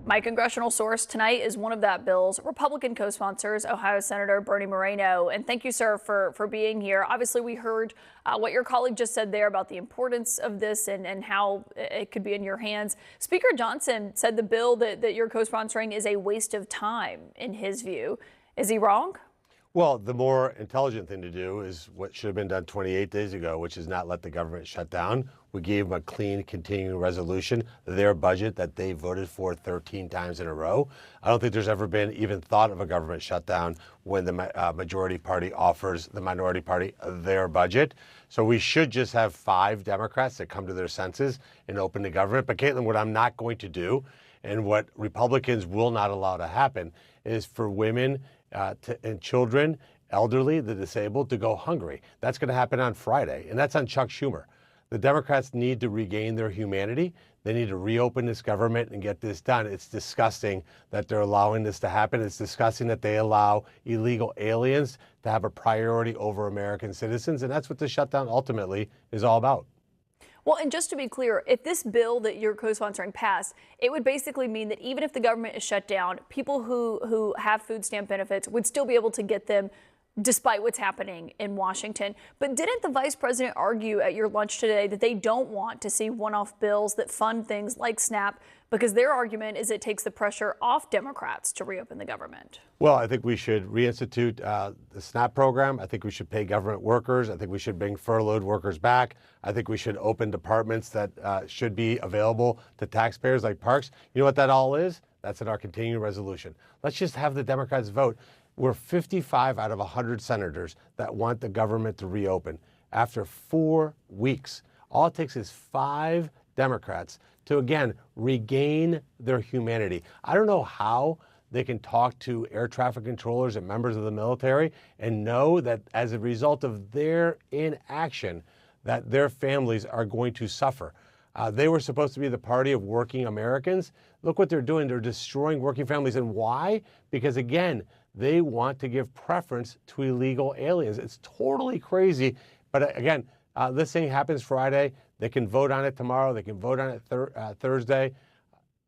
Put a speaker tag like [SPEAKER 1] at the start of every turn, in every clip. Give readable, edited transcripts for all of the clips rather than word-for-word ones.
[SPEAKER 1] My congressional source tonight is one of that bill's Republican co-sponsors, Ohio Senator Bernie Moreno. And thank you, sir, for being here. Obviously, we heard what your colleague just said there about the importance of this and how it could be in your hands. Speaker Johnson said the bill that you're co-sponsoring is a waste of time, in his view. Is he wrong?
[SPEAKER 2] Well, the more intelligent thing to do is what should have been done 28 days ago, which is not let the government shut down. We gave them a clean continuing resolution, their budget that they voted for 13 times in a row. I don't think there's ever been even thought of a government shutdown when the majority party offers the minority party their budget. So we should just have 5 Democrats that come to their senses and open the government. But Kaitlan, what I'm not going to do and what Republicans will not allow to happen is for women and children, elderly, the disabled, to go hungry. That's going to happen on Friday, and that's on Chuck Schumer. The Democrats need to regain their humanity. They need to reopen this government and get this done. It's disgusting that they're allowing this to happen. It's disgusting that they allow illegal aliens to have a priority over American citizens, and that's what the shutdown ultimately is all about.
[SPEAKER 1] Well, and just to be clear, if this bill that you're co-sponsoring passed, it would basically mean that even if the government is shut down, people who have food stamp benefits would still be able to get them despite what's happening in Washington. But didn't the vice president argue at your lunch today that they don't want to see one-off bills that fund things like SNAP because their argument is it takes the pressure off Democrats to reopen the government?
[SPEAKER 2] Well, I think we should reinstitute the SNAP program. I think we should pay government workers. I think we should bring furloughed workers back. I think we should open departments that should be available to taxpayers like parks. You know what that all is? That's in our continuing resolution. Let's just have the Democrats vote. We're 55 out of 100 senators that want the government to reopen after 4 weeks. All it takes is 5 Democrats to, again, regain their humanity. I don't know how they can talk to air traffic controllers and members of the military and know that as a result of their inaction, that their families are going to suffer. They were supposed to be the party of working Americans. Look what they're doing. They're destroying working families. And why? Because, again, they want to give preference to illegal aliens. It's totally crazy. But again, this thing happens Friday. They can vote on it tomorrow. They can vote on it Thursday.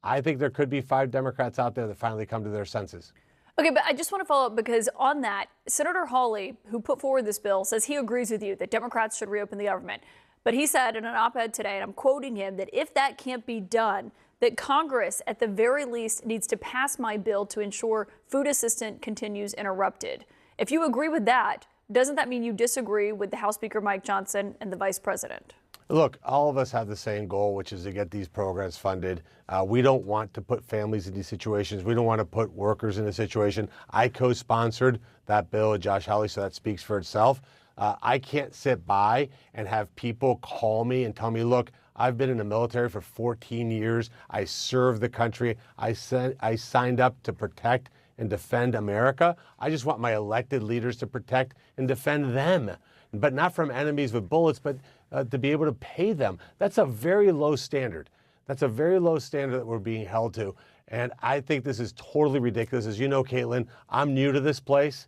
[SPEAKER 2] I think there could be 5 Democrats out there that finally come to their senses.
[SPEAKER 1] Okay, but I just want to follow up because on that, Senator Hawley, who put forward this bill, says he agrees with you that Democrats should reopen the government. But he said in an op-ed today, and I'm quoting him, that if that can't be done, that Congress, at the very least, needs to pass my bill to ensure food assistance continues uninterrupted. If you agree with that, doesn't that mean you disagree with the House Speaker Mike Johnson and the Vice President?
[SPEAKER 2] Look, all of us have the same goal, which is to get these programs funded. We don't want to put families in these situations. We don't want to put workers in a situation. I co-sponsored that bill with Josh Hawley, so that speaks for itself. I can't sit by and have people call me and tell me, look, I've been in the military for 14 years. I served the country. I signed up to protect and defend America. I just want my elected leaders to protect and defend them, but not from enemies with bullets, but to be able to pay them. That's a very low standard. That's a very low standard that we're being held to. And I think this is totally ridiculous. As you know, Kaitlan, I'm new to this place.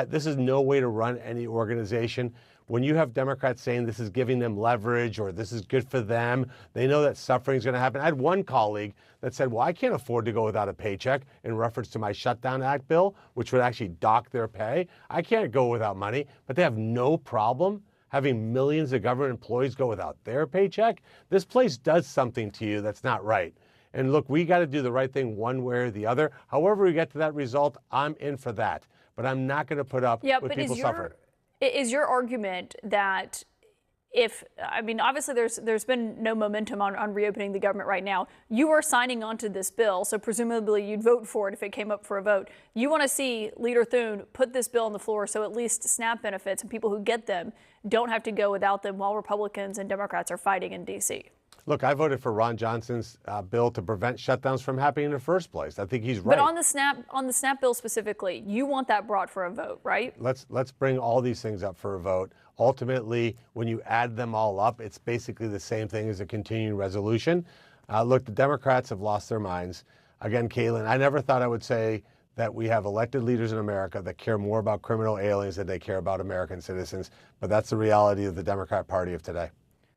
[SPEAKER 2] This is no way to run any organization. When you have Democrats saying this is giving them leverage or this is good for them, they know that suffering is going to happen. I had one colleague that said, well, I can't afford to go without a paycheck in reference to my Shutdown Act bill, which would actually dock their pay. I can't go without money, but they have no problem having millions of government employees go without their paycheck. This place does something to you that's not right. And look, we got to do the right thing one way or the other. However we get to that result, I'm in for that. But I'm not going to put up with people suffering.
[SPEAKER 1] Is your argument that obviously there's been no momentum on reopening the government right now. You are signing on to this bill, so presumably you'd vote for it if it came up for a vote. You want to see Leader Thune put this bill on the floor so at least SNAP benefits and people who get them don't have to go without them while Republicans and Democrats are fighting in D.C.
[SPEAKER 2] Look, I voted for Ron Johnson's bill to prevent shutdowns from happening in the first place. I think he's right.
[SPEAKER 1] But on the SNAP bill specifically, you want that brought for a vote, right?
[SPEAKER 2] Let's bring all these things up for a vote. Ultimately, when you add them all up, it's basically the same thing as a continuing resolution. Look, the Democrats have lost their minds. Again, Kaitlan, I never thought I would say that we have elected leaders in America that care more about criminal aliens than they care about American citizens. But that's the reality of the Democrat Party of today.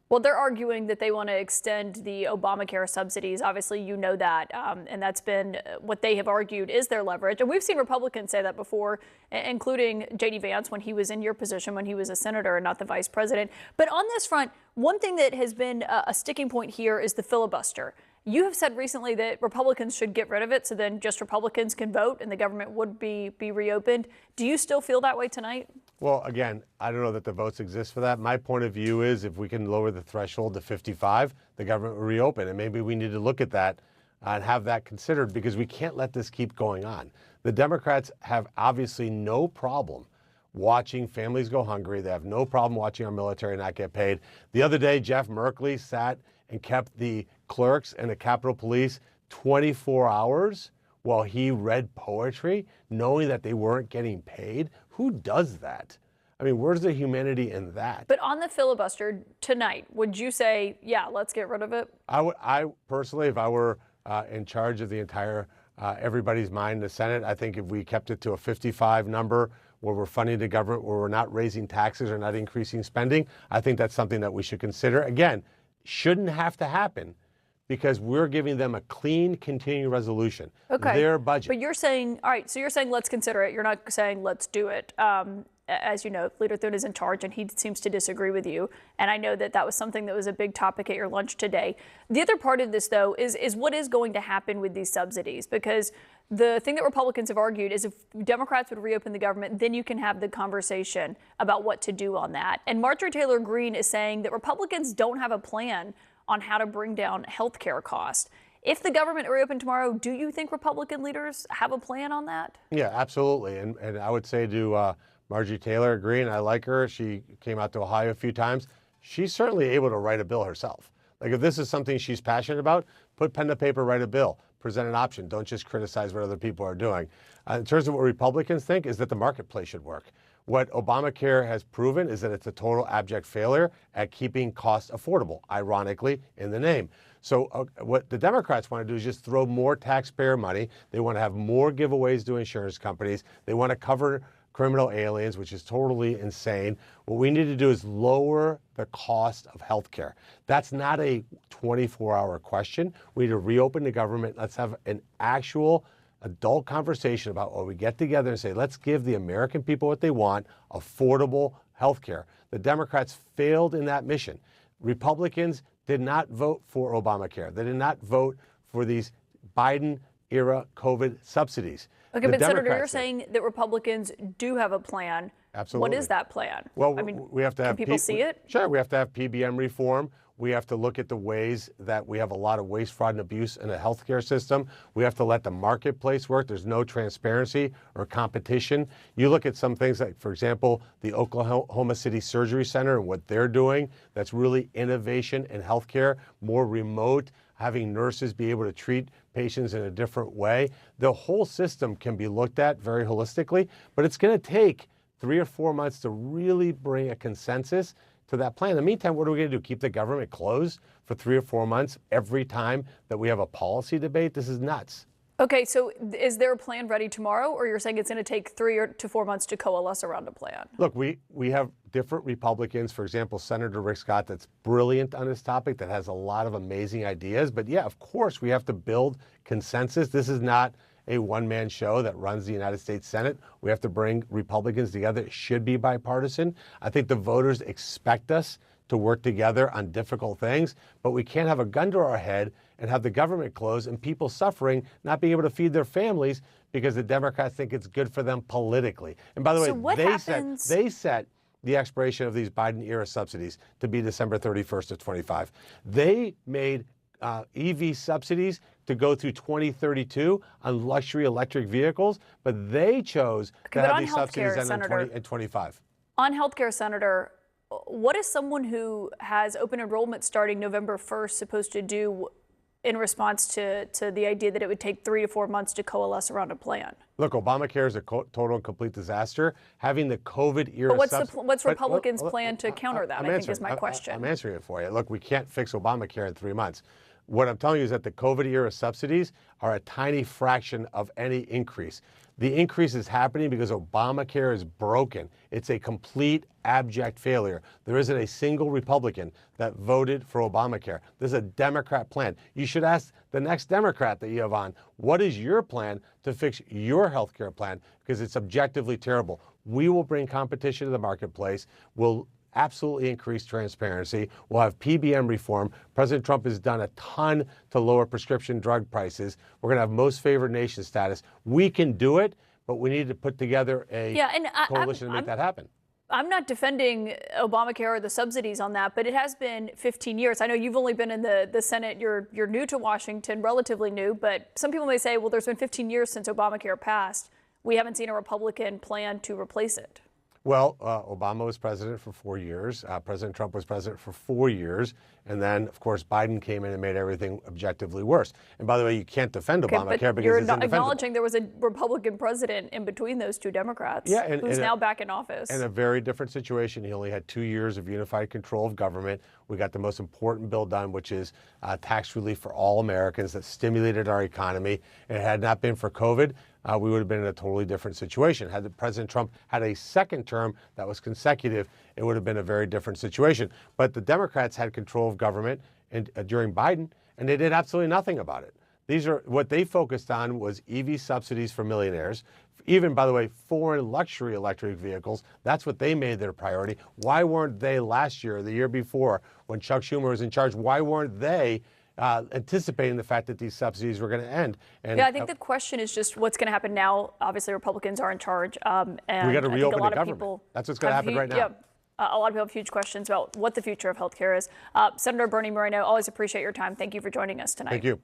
[SPEAKER 1] Well, they're arguing that they want to extend the Obamacare subsidies. Obviously, you know that, and that's been what they have argued is their leverage. And we've seen Republicans say that before, including J.D. Vance when he was in your position, when he was a senator and not the vice president. But on this front, one thing that has been a sticking point here is the filibuster. You have said recently that Republicans should get rid of it so then just Republicans can vote and the government would be reopened. Do you still feel that way tonight?
[SPEAKER 2] Well, again, I don't know that the votes exist for that. My point of view is if we can lower the threshold to 55, the government will reopen. And maybe we need to look at that and have that considered because we can't let this keep going on. The Democrats have obviously no problem watching families go hungry. They have no problem watching our military not get paid. The other day, Jeff Merkley sat and kept the clerks and the Capitol Police 24 hours while he read poetry, knowing that they weren't getting paid. Who does that? I mean, where's the humanity in that?
[SPEAKER 1] But on the filibuster tonight, would you say, yeah, let's get rid of it?
[SPEAKER 2] I personally, if I were in charge of the entire everybody's mind in the Senate, I think if we kept it to a 55 number where we're funding the government, where we're not raising taxes or not increasing spending, I think that's something that we should consider. Again, shouldn't have to happen because we're giving them a clean continuing resolution.
[SPEAKER 1] Okay.
[SPEAKER 2] Their budget.
[SPEAKER 1] But you're saying, all right, so you're saying let's consider it. You're not saying let's do it. As you know, Leader Thune is in charge and he seems to disagree with you. And I know that that was something that was a big topic at your lunch today. The other part of this, though, is what is going to happen with these subsidies? Because the thing that Republicans have argued is if Democrats would reopen the government, then you can have the conversation about what to do on that. And Marjorie Taylor Greene is saying that Republicans don't have a plan on how to bring down health care costs. If the government reopened tomorrow, do you think Republican leaders have a plan on that? Yeah,
[SPEAKER 2] absolutely. And I would say to Marjorie Taylor Greene, I like her. She came out to Ohio a few times. She's certainly able to write a bill herself. Like if this is something she's passionate about, put pen to paper, write a bill, present an option. Don't just criticize what other people are doing. In terms of what Republicans think is that the marketplace should work. What Obamacare has proven is that it's a total abject failure at keeping costs affordable, ironically, in the name. So what the Democrats want to do is just throw more taxpayer money. They want to have more giveaways to insurance companies. They want to cover criminal aliens, which is totally insane. What we need to do is lower the cost of health care. That's not a 24-hour question. We need to reopen the government. Let's have an actual adult conversation about what we get together and say, let's give the American people what they want, affordable health care. The Democrats failed in that mission. Republicans did not vote for Obamacare. They did not vote for these Biden-era COVID subsidies.
[SPEAKER 1] Okay, but Senator, you're saying that Republicans do have a plan.
[SPEAKER 2] Absolutely.
[SPEAKER 1] What is that plan?
[SPEAKER 2] Well,
[SPEAKER 1] I mean,
[SPEAKER 2] we have to have
[SPEAKER 1] can people see it?
[SPEAKER 2] Sure, we have to have PBM reform. We have to look at the ways that we have a lot of waste, fraud, and abuse in the healthcare system. We have to let the marketplace work. There's no transparency or competition. You look at some things like, for example, the Oklahoma City Surgery Center and what they're doing. That's really innovation in healthcare, more remote, having nurses be able to treat patients in a different way. The whole system can be looked at very holistically, but it's going to take 3 or 4 months to really bring a consensus to that plan. In the meantime, what are we going to do? Keep the government closed for 3 or 4 months every time that we have a policy debate? This is nuts.
[SPEAKER 1] Okay, so is there a plan ready tomorrow, or you're saying it's going to take 3 to 4 months to coalesce around a plan?
[SPEAKER 2] Look, we have different Republicans, for example, Senator Rick Scott, that's brilliant on this topic, that has a lot of amazing ideas. But yeah, of course, we have to build consensus. This is not a one-man show that runs the United States Senate. We have to bring Republicans together. It should be bipartisan. I think the voters expect us to work together on difficult things, but we can't have a gun to our head and have the government closed and people suffering, not being able to feed their families because the Democrats think it's good for them politically. And by the way, they set the expiration of these Biden-era subsidies to be December 31st of 25. They made EV subsidies to go through 2032 on luxury electric vehicles, but they chose to have these subsidies end in 25.
[SPEAKER 1] On healthcare, Senator, what is someone who has open enrollment starting November 1st supposed to do in response to the idea that it would take 3 to 4 months to coalesce around a plan?
[SPEAKER 2] Look, Obamacare is a total and complete disaster. Having the COVID era.
[SPEAKER 1] But what's Republicans' plan to counter that? I think is my question.
[SPEAKER 2] I'm answering it for you. Look, we can't fix Obamacare in 3 months. What I'm telling you is that the COVID era subsidies are a tiny fraction of any increase. The increase is happening because Obamacare is broken. It's a complete abject failure. There isn't a single Republican that voted for Obamacare. This is a Democrat plan. You should ask the next Democrat that you have on, what is your plan to fix your health care plan? Because it's objectively terrible. We will bring competition to the marketplace. We'll absolutely increase transparency. We'll have PBM reform. President Trump has done a ton to lower prescription drug prices. We're going to have most favored nation status. We can do it, but we need to put together a coalition to make that happen.
[SPEAKER 1] I'm not defending Obamacare or the subsidies on that, but it has been 15 years. I know you've only been in the Senate. You're new to Washington, relatively new, but some people may say, well, there's been 15 years since Obamacare passed. We haven't seen a Republican plan to replace it.
[SPEAKER 2] Well, Obama was president for 4 years. President Trump was president for 4 years. And then, of course, Biden came in and made everything objectively worse. And by the way, you can't defend Obamacare because
[SPEAKER 1] you're
[SPEAKER 2] it's indefensible.
[SPEAKER 1] acknowledging there was a Republican president in between those two Democrats who's now back in office.
[SPEAKER 2] In a very different situation. He only had 2 years of unified control of government. We got the most important bill done, which is tax relief for all Americans that stimulated our economy. And it had not been for COVID, we would have been in a totally different situation. Had President Trump had a second term that was consecutive, it would have been a very different situation. But the Democrats had control of government during Biden, and they did absolutely nothing about it. What they focused on was EV subsidies for millionaires. Even, by the way, foreign luxury electric vehicles. That's what they made their priority. Why weren't they last year, or the year before, when Chuck Schumer was in charge? Why weren't they anticipating the fact that these subsidies were going to end?
[SPEAKER 1] And I think the question is just what's going to happen now. Obviously, Republicans are in charge, and
[SPEAKER 2] we got to reopen the government.
[SPEAKER 1] People
[SPEAKER 2] that's what's going to happen right now.
[SPEAKER 1] Yeah, a lot of people have huge questions about what the future of healthcare is. Senator Bernie Moreno, always appreciate your time. Thank you for joining us tonight.
[SPEAKER 2] Thank you.